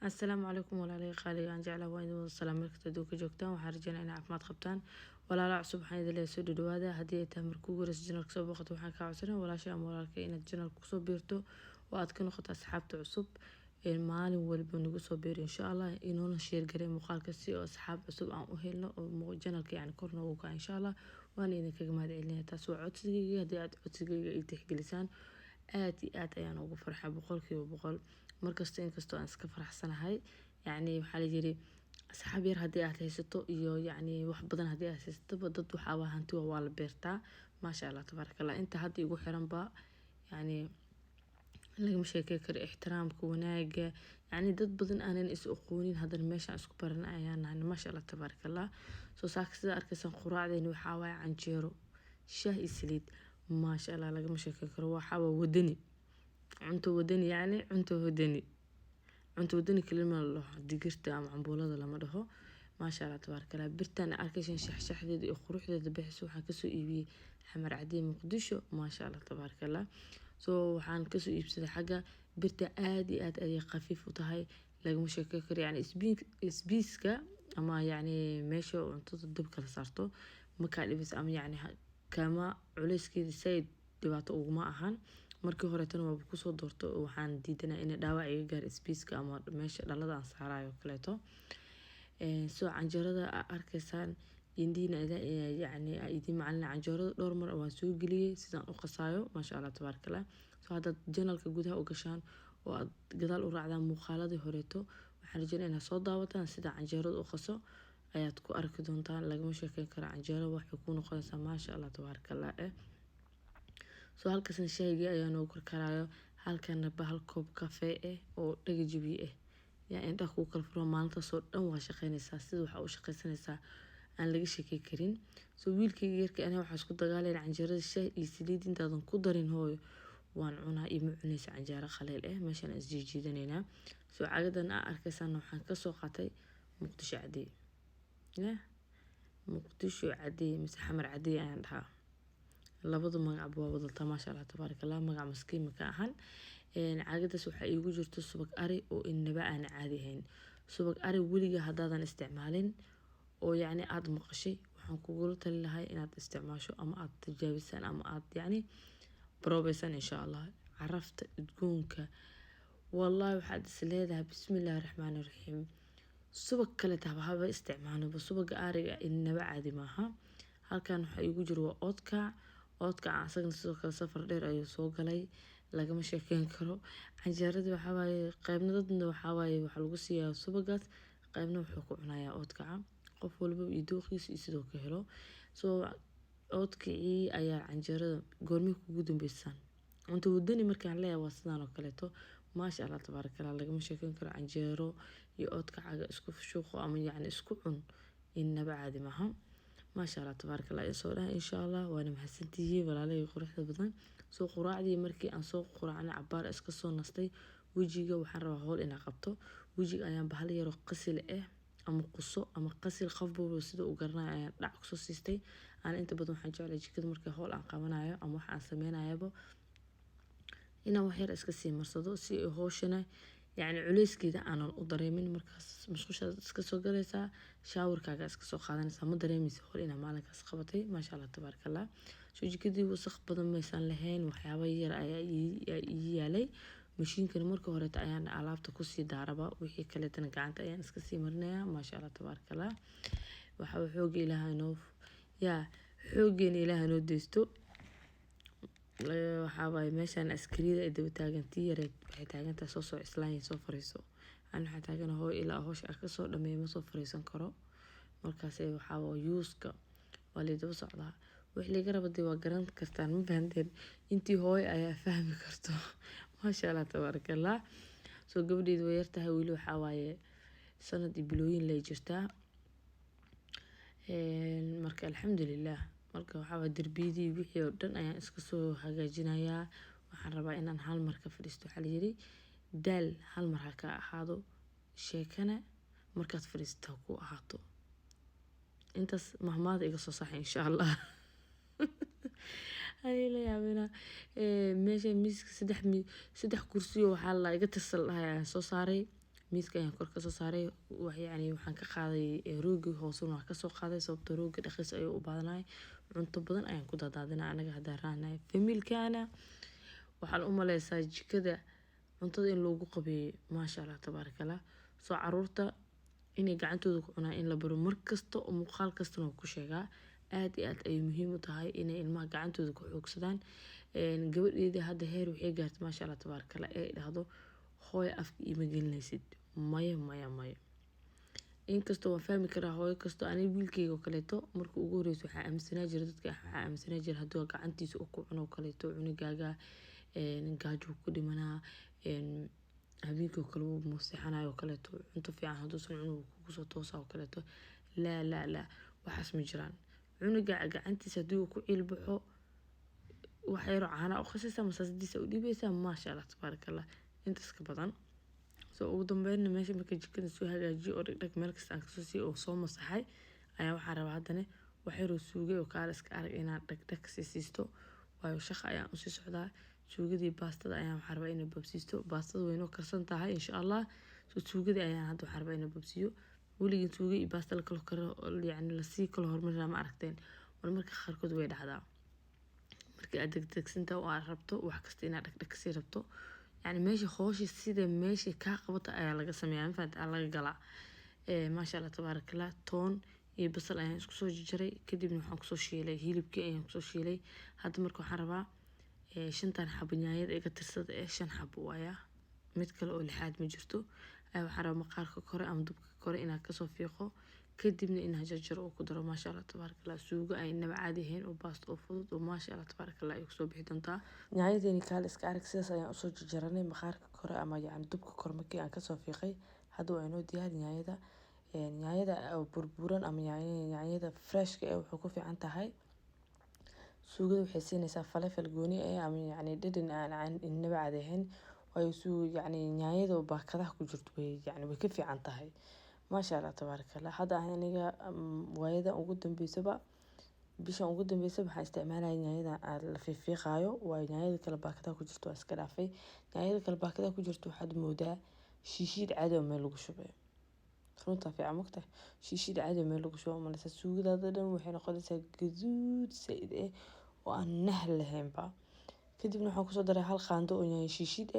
السلام عليكم ولا قالي aan jeclaa waa idin wada salaam markasta aduunka joogtaan waxaan rajaynaa inay caafimaad qabtaan walaalaha cusub waxaan idin leeyahay soo dhawaada haddii ay tahay markuu guurayso janalka soo booqato waxaan kaa codsanay walaasha ama walaalka inaad janalka kusoo biirto oo aad ka noqoto asxaabta cusub maalin walba nagu soo biiro insha allah inuuna sheer garay muuqaalka si oo asxaab cusub aan u helno oo janalka yani kor noogu kaca insha allah waan idinkaga mahad celinaya taas waa codsigayga haddii aad codsigayga ay tixgelisaan aad iyo aad ayaan ugu farxaa boqolkiiba boqol markasta inkastoo aan iska faraxsanahay yani waxaa layiri asxaab yar haddii aad haysato iyo yani wax badan haddii aad haysataba dad waxaa hanti waa la beertaa maasha allah tabaarakallah inta hadda igu xiranba yani lagama sheekey karo ixtiraamka wanaaga yani dad badan aanan is aqoonin haddana meeshaan isku baran ayaan nahay maasha allah tabaarakallah soo saaka sida arkaysan quraacdeeni waxaa waaye canjeero shaah iyo saliid maasha allah lagama sheekey karo waxaa wadani cunto wadani yani cunto wadani kelima la dhaho digirta ama cambuulada lama dhaho maasha allah tabaarakallah birtaan arkaysan shaxshaxdeeda iyo quruxdeeda bixis waxaan kasoo iibiyey xamar cadiin muqdisho maasha allah tabaarakallah soo waxaan kasoo iibsaday xagga birta aad iyo aad ayay khafiif u tahay lagama sheekey karo yani isbiiska ama yani meesha cuntada dabka la saarto makaa dhibis ama yani kama culeyskeeda sayid dhibaato uguma ahan markii horeetana waaba kusoo doorto waxaan diidanaa inay dhaawac iga gaar isbiiska ama meesha dhalada aan saarayo kaleeto soo canjeerada arkaysaan indiina yani idin macalina canjeerada dhowr mar waan soo geliyey sidaan u qasaayo maasha allah tabaarakallah soo haddaad janalka gudaha u gashaan oo aad gadaal u raacdaan muuqaaladii horeeto waxaan rajaynaa inaad soo daawataan sida canjeerada u qaso ayaad ku arki doontaan lagama sheekeyn karo canjeero waxay ku noqonaysaa maasha allah tabaarakallah soo halkaasna shaygii ayaa noo karkaraayo halkana bahal koob kafee oo dhaga jabi yaa indhaha kuu kala furo maalintaasoo dhan waa shaqeynaysaa sida waxaa u shaqeysanaysaa aan laga sheekey karin soo wiilkayga yarka aniga waxaa isku dagaalayna canjeerada shaah iyo saliid intaadan ku darin hooyo waan cunaa ima cunaysa canjeero khaleel meeshaan isjiijiidanaynaa soo cagadan aa arkaysaan waxaan kasoo qaatay muqdisho cadey muqdisho cadey mise xamar cadey ayaan dhahaa labada magac waa wadaltaa maasha allah tabaarakallah magac maskiin ma ka ahan caagadaas waxaa iigu jirto subag ari oo inaba aan caadi ahayn subag ari weliga haddaadan isticmaalin oo yani aada maqashay waxaan kugula tali lahay inaad isticmaasho ama aada tijaabisaan ama aada yani baroobeysaan insha allah carafta udgoonka wallahi waxaad is leedahay bismillaahi raxmaani raxiim subag kale tahaba haba isticmaalaba subaga ariga inaba caadi maaha halkan waxaa iigu jiro waa oodka asagana sidoo kale safar dheer ayuu soo galay lagama sheekeyn karo canjeeradii waxawaaye qaybna dadna waxawaaye waxaa lagu siiyaa subagaas qaybna wuxuu ku cunayaa oodkaca qof walba iyo dooqiisa iyo sidoo ka helo soo oodkacii ayaa canjeerada goormay kugu dambeysaan cunto wadani markaan leeyahay waa sidaan oo kaleeto maasha allah tabaarakallah lagama sheekeyn karo canjeero iyo oodkacaga isku shuuqo ama yani isku cun inaba caadi maaha maasha allah tabaarakallah soo dhaha insha allah waana mahadsantihiin walaalahey quruxda badan soo quraacdii markii aan soo quraacnay cabaar iska soo nastay wejiga waxaan rabaa howl inaa qabto wejiga ayaan bahal yaroo qasil ama quso ama qasil qofbaba sida u garanayo ayaan dhac kusoo siistay aan inta badan waxaan jeclay jikada markii howl aan qabanayo ama wax aan sameynayaba inaan wax yar iska sii marsado si ay howshana yani culeyskeeda aanan u dareemin markaas musqushaad iska soo galaysaa shaawarkaaga iska soo qaadanaysaa ma dareemaysa hor inaa maalinkaas qabatay maasha allah tabaarakallah soo jikadii wasaq badan maysan lahayn waxyaaba yar ayaa ii yaalay mashiinkana markii horeeta ayaan alaabta kusii daaraba wixii kaleetana gacanta ayaan iska sii marinayaa maasha allah tabaarakallah waxaa xooga ilaaha noo xoogeena ilaaha noo deysto waxawaaye meeshaan askariyada ay daba taagantii yareed waxay taagantahay soo islaanya soo fariiso aan waxaa taagan hooy ilaa howsha a kasoo dhameeya ma soo fariisan karo markaas waxaa yuuska waa laydaba socdaa wix laga raba dee waa garan kartaan ma fahanteen intii hooy ayaa fahmi karto maasha allah tabaarakallah soo gabadheedu way yartahay weli waxawaaye sanad iyo bilooyin lay jirtaa marka alxamdulilah marka waxaa darbiyadii wixii oo dhan ayaan iska soo hagaajinayaa waxaan rabaa inaan hal mar ka fadhiisto waxaa layiri daal hal mar ha ka ahaado sheekana markaad fadhiisto ha ku ahaato intaas mahmaada iga soo saxa insha allah la yaabina meesha miiska saddex kursiyo waxaa la iga tirsan lahaa soo saaray miiska ayaan kor kasoo saaray waxaan ka qaaday roogii hoosena waan kasoo qaaday sababtoo rooga dhaqis ayuu u baadanahay. Cunto badan ayaan ku dadaadinaa anaga haddaan raacnahay familkaana. waxaan u maleysaa jikada cuntada in loogu qabeeyo maasha Allah tabaarakallah. soo caruurta inay gacantooda ku cunaan in la baro markasta oo muuqaal kastana ku sheegaa aad iyo aad ay muhiim u tahay inay ilmaha gacantooda ku xoogsadaan. gabadheeda hadda heer waxay gaartay maasha Allah tabaarakallah ee dhahdo hooyo afka ima gelinaysid maya. inkastoo waan fahmi karaa hooyo kastoo aniga wiilkayga oo kaleeto markuu ugu horeyso waxaa aaminsanaa jira dadka waxaa aaminsanaa jira hadduu gacantiisa u ku cuno kaleeto cunugaaga gaajo ku dhimanaa habeenkii kale uu muuseexanayo kaleeto cunto fiican hadduusan cunug kugu soo toosaa oo kaleeto laa waxaas ma jiraan. cunuga gacantiisa haddii uu ku ciilbaxo wax yar oo caana u khasaysa masaasadiisa u dhibaysaa maasha Allah tabaarakallah intaas ka badan. ugu dambeynna meesha marka jikada soo hagaajiyo oo dhagdhag meel kasta aan kasoo siiyo oo soo masaxay ayaa waxaan rabaa haddana wax yar oo suugay oo kaala iska arag inaan dhagdhag siisto waayo shaqo ayaan usii socdaa. suugadii baastada ayaan waxaan rabaa inay babsiisto. baastada way noo karsan tahay insha Allah. suugadii ayaan hadda waxaan rabaa inay babsiiyo. weligii suuga iyo baasta la kala karo lasii kala hormarinaa ma aragteen marmarka qaarkood way dhacdaa markii aad degdegsantaa oo aad rabto wax kasta inaad dhagdhag kasii rabto meesha hooshi sida meesha kaa qabata ayaa laga sameeyaa mafaad laga galaa. maasha Allah tabaarakallah. toon iyo basal ayaan isku soo jaray kadibna waxaan kusoo shiilay hilibkii ayaan kusoo shiilay. hadda marka waxaan rabaa 5 xabo yaanyada iga tirsada 5 xabo waaya mid kale oo 6 ma jirto. waxaan rabaa maqaarka kore ama dubka kore inaan kasoo fiiqo kadibna inaan jarjaro oo ku daro maasha Allah tabaarakallah. suugo ay naba caadi ahayn oo baasta oo fudud oo maasha Allah tabaarakallah ay kusoo bixi doontaa. yaanyadani kaala iska arag sidaas ayaan usoo jarjaranay maqaarka kore ama dubka kore markii aan kasoo fiiqay. hadda waa inoo diyaar yaanyada burburan ama yaanyada freshka wuxuu ku fiican tahay suugada waxay siinaysaa falafel gooni ama dhadhan aan naba caadi ahayn waayo yaanyada baakadaha ku jirto way ka fiican tahay maasha Allah tabaarakallah. hadda aniga waayada ugu dambeysaba bishan ugu dambeysaba waxaan isticmaalaya yaanyada la fiiqaayo waa yaanyada kala baakadaha ku jirto waa iska dhaafay. yaanyada kala baakadaha ku jirto waxaad moodaa shiishiid caadi oo meel lagu shubay runta fiican mugtahay shiishiid caadi oo meel lagu shubay maleysa suugadaada dhan waxay noqonaysaa gaduud said oo aan nahl lahaynba. kadibna waxaan kusoo daray hal qaando oo yaanyo shiishiid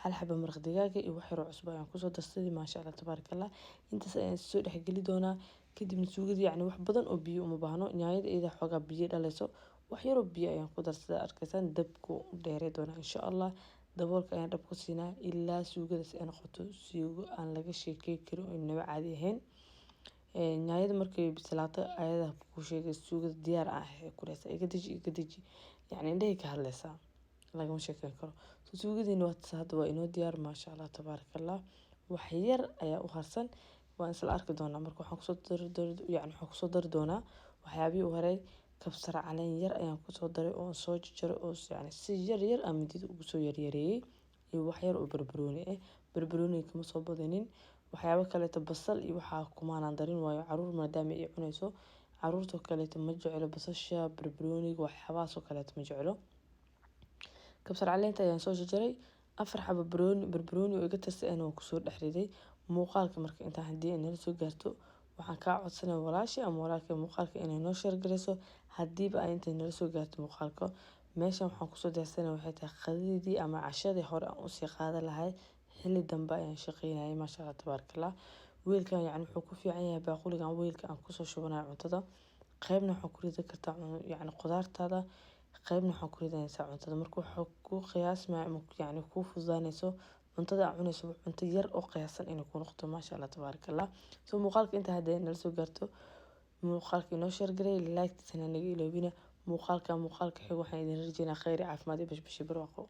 hal xabo maraq digaag iyo wax yar oo cusbo ayaan kusoo darsaday maasha Allah tabaarakallah. intaas ayaan soo dhexgeli doonaa kadibna suugada wax badan oo biyo uma baahno yaanyada iyada xoogaa biyo dhalayso wax yar oo biyo ayaan ku darsaday arkaysaan dabku dheeree doonaa insha Allah. daboolka ayaan dhab ku siinaa ilaa suugadaas ay noqoto suugo aan laga sheekay karin oo naba caadi ahayn. yaanyada markay bislaato ayada ku sheegay suugada diyaar ah kureysa iga daji indhahay ka hadlaysaa lagama sheekeyn karo. suugadiina hadda waa inoo diyaar maasha Allah tabaarakallah. wax yar ayaa u harsan waan isla arki doonaa marka waxaan kusoo dari doonaa waxyaabihii u horay kabsar caleen yar ayaan kusoo daray oo soo jarjaray oo si yar aan midida ugu soo yaryareeyay iyo wax yar oo barbarooni kama soo badanin. waxyaabo kaleeto basal iyo waxaa kumaanaan darin waayo caruur maadaama ay cunayso caruurta kaleeto ma jeclo basasha barbarooniga waxyaabahaasoo kaleeto ma jeclo. kabsar caleenta ayaan soo jarjaray 4 xabo barbarooni oo iga tirsan waan kusoo dhex riday. muuqaalka marka intaan haddii ay nala soo gaarto waxaan kaa codsanaya walaashii ama walaalkay muuqaalka inay noo sheer garayso haddiiba ay intay nala soo gaarto muuqaalka. meeshan waxaan kusoo diyaarsanaya waxay tahay qadadii ama cashadii hore aan usii qaadan lahay xilli dambe ayaan shaqeynayay maasha Allah tabaarakallah. weelkan wuxuu ku fiican yahay baaquligan weelka aan kusoo shubanayo cuntada qaybna waxaan ku ridi kartaa qudaartaada qaybna waxaan ku ridanaysaa cuntada marka waxa ku qiyaasmaa ku fududaanayso cuntada aan cunayso cunto yar oo qiyaasan inay ku noqoto maasha Allah tabaarakallah. muuqaalka inta hadda nala soo gaarto muuqaalka inoo sheer garay like-tana naga iloobina muuqaalka xiga waxaan idin rajeynayaa khayr caafimaad iyo bashbash barwaaqo.